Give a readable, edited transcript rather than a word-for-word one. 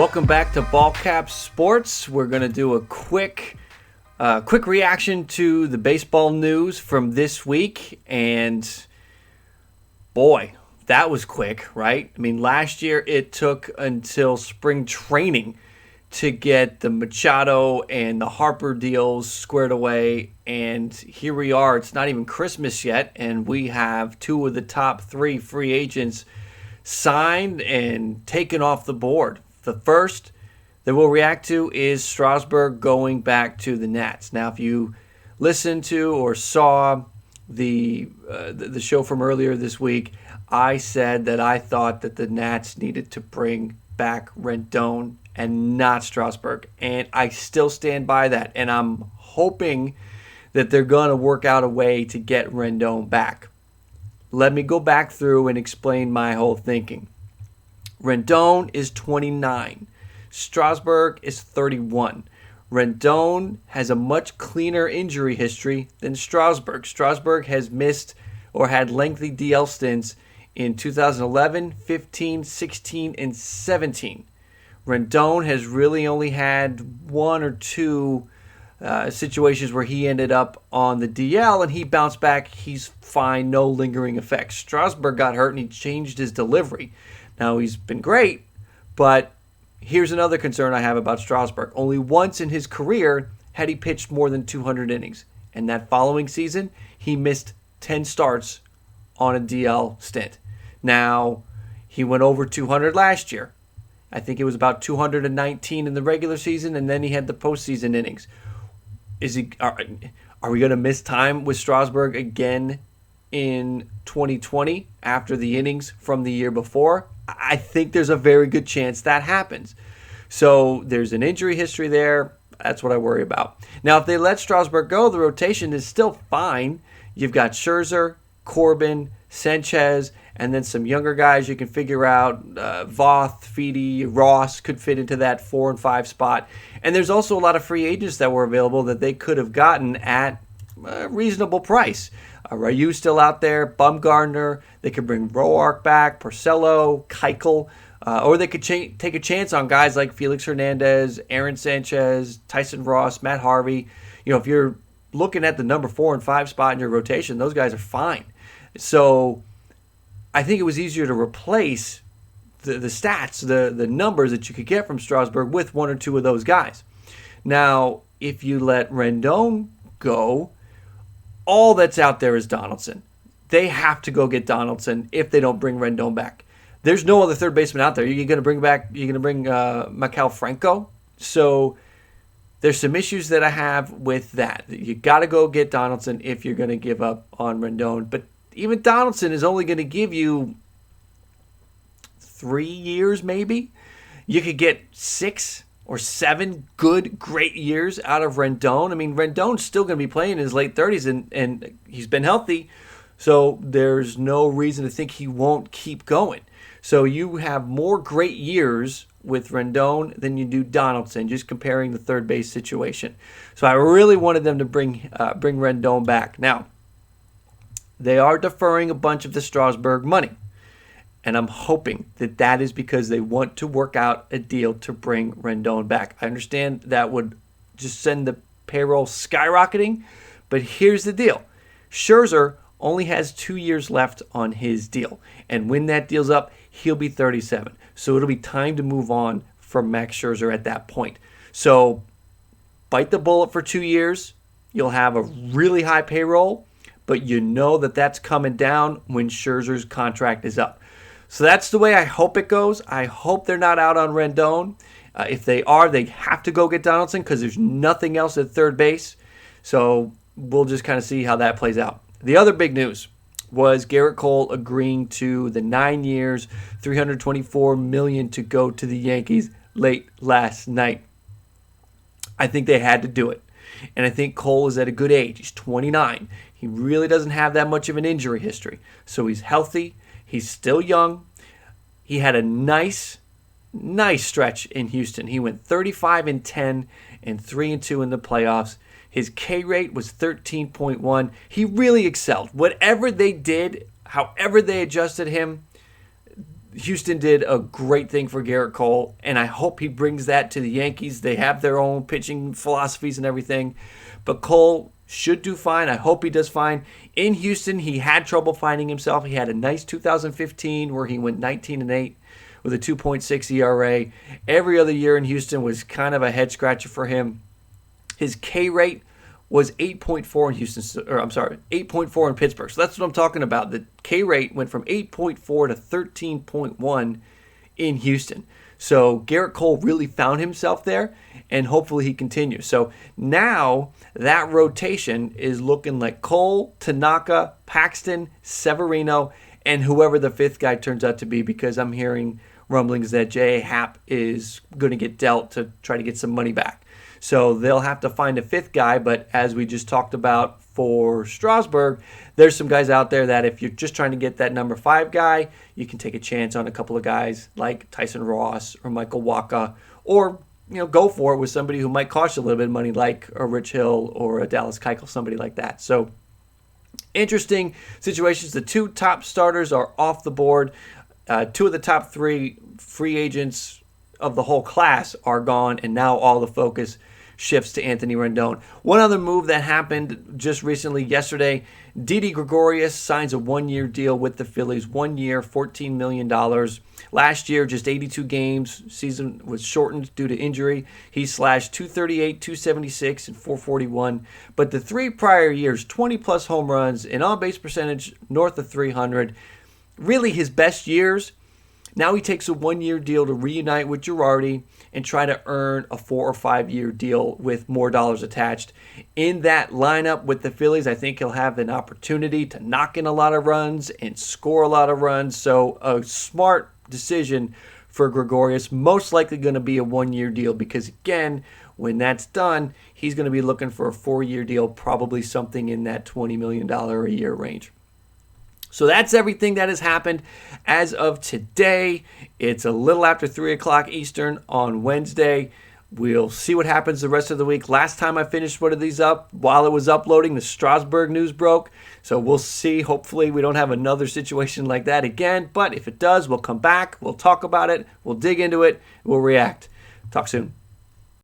Welcome back to BALLCAP Sports. We're going to do a quick reaction to the baseball news from this week. And boy, that was quick, right? I mean, last year it took until spring training to get the Machado and the Harper deals squared away. And here we are. It's not even Christmas yet, and we have two of the top three free agents signed and taken off the board. The first that we'll react to is Strasburg going back to the Nats. Now, if you listened to or saw the show from earlier this week, I said that I thought that the Nats needed to bring back Rendon and not Strasburg. And I still stand by that. And I'm hoping that they're going to work out a way to get Rendon back. Let me go back through and explain my whole thinking. Rendon is 29. Strasburg is 31. Rendon has a much cleaner injury history than Strasburg. Strasburg has missed or had lengthy DL stints in 2011, 15, 16, and 17. Rendon has really only had one or two situations where he ended up on the DL and he bounced back. He's fine, no lingering effects. Strasburg got hurt and he changed his delivery. Now, he's been great, but here's another concern I have about Strasburg. Only once in his career had he pitched more than 200 innings. And that following season, he missed 10 starts on a DL stint. Now, he went over 200 last year. I think it was about 219 in the regular season, and then he had the postseason innings. Are we going to miss time with Strasburg again in 2020 after the innings from the year before? I think there's a very good chance that happens. So there's an injury history there. That's what I worry about. Now, if they let Strasburg go, the rotation is still fine. You've got Scherzer, Corbin, Sanchez, and then some younger guys you can figure out. Voth, Feedy, Ross could fit into that 4 and 5 spot. And there's also a lot of free agents that were available that they could have gotten at a reasonable price. Ryu still out there, Bumgarner. They could bring Roark back, Porcello, Keuchel, or they could take a chance on guys like Felix Hernandez, Aaron Sanchez, Tyson Ross, Matt Harvey. You know, if you're looking at the number 4 and 5 spot in your rotation, those guys are fine. So I think it was easier to replace the stats, the numbers that you could get from Strasburg with one or two of those guys. Now, if you let Rendon go, all that's out there is Donaldson. They have to go get Donaldson if they don't bring Rendon back. There's no other third baseman out there. You're going to bring Maikel Franco. So there's some issues that I have with that. You got to go get Donaldson if you're going to give up on Rendon. But even Donaldson is only going to give you 3 years maybe. You could get 6 or 7 good, great years out of Rendon. I mean, Rendon's still going to be playing in his late 30s, and he's been healthy, so there's no reason to think he won't keep going. So you have more great years with Rendon than you do Donaldson, just comparing the third base situation. So I really wanted them to bring Rendon back. Now, they are deferring a bunch of the Strasburg money. And I'm hoping that that is because they want to work out a deal to bring Rendon back. I understand that would just send the payroll skyrocketing, but here's the deal. Scherzer only has 2 years left on his deal. And when that deal's up, he'll be 37. So it'll be time to move on from Max Scherzer at that point. So bite the bullet for 2 years. You'll have a really high payroll, but you know that that's coming down when Scherzer's contract is up. So that's the way I hope it goes. I hope they're not out on Rendon. If they are, they have to go get Donaldson because there's nothing else at third base. So we'll just kind of see how that plays out. The other big news was Gerrit Cole agreeing to the 9 years, $324 million to go to the Yankees late last night. I think they had to do it. And I think Cole is at a good age. He's 29. He really doesn't have that much of an injury history. So he's healthy. He's still young. He had a nice stretch in Houston. He went 35-10 and 3-2 in the playoffs. His K rate was 13.1. He really excelled. Whatever they did, however they adjusted him, Houston did a great thing for Gerrit Cole, and I hope he brings that to the Yankees. They have their own pitching philosophies and everything, but Cole should do fine. I hope he does fine. In Houston, he had trouble finding himself. He had a nice 2015 where he went 19-8 with a 2.6 ERA. Every other year in Houston was kind of a head scratcher for him. His K rate was 8.4 in Houston, or I'm sorry, 8.4 in Pittsburgh. So that's what I'm talking about. The K rate went from 8.4 to 13.1 in Houston. So Gerrit Cole really found himself there, and hopefully he continues. So now that rotation is looking like Cole, Tanaka, Paxton, Severino, and whoever the fifth guy turns out to be, because I'm hearing rumblings that J.A. Happ is going to get dealt to try to get some money back. So they'll have to find a fifth guy, but as we just talked about for Strasburg, there's some guys out there that if you're just trying to get that number 5 guy, you can take a chance on a couple of guys like Tyson Ross or Michael Wacha, or go for it with somebody who might cost you a little bit of money like a Rich Hill or a Dallas Keuchel, somebody like that. So interesting situations. The 2 top starters are off the board. 2 of the top 3 free agents of the whole class are gone, and now all the focus shifts to Anthony Rendon. One other move that happened just recently, yesterday, Didi Gregorius signs a 1-year deal with the Phillies. 1 year, $14 million. Last year, just 82 games. Season was shortened due to injury. He slashed 238, 276, and 441. But the 3 prior years, 20-plus home runs, an on-base percentage north of 300. Really his best years. Now he takes a 1-year deal to reunite with Girardi and try to earn a 4 or 5 year deal with more dollars attached. In that lineup with the Phillies, I think he'll have an opportunity to knock in a lot of runs and score a lot of runs. So a smart decision for Gregorius. Most likely going to be a 1-year deal because, again, when that's done, he's going to be looking for a 4-year deal, probably something in that $20 million a year range. So that's everything that has happened as of today. It's a little after 3 o'clock Eastern on Wednesday. We'll see what happens the rest of the week. Last time I finished one of these up, while it was uploading, the STRASBURG news broke. So we'll see. Hopefully we don't have another situation like that again. But if it does, we'll come back. We'll talk about it. We'll dig into it. We'll react. Talk soon.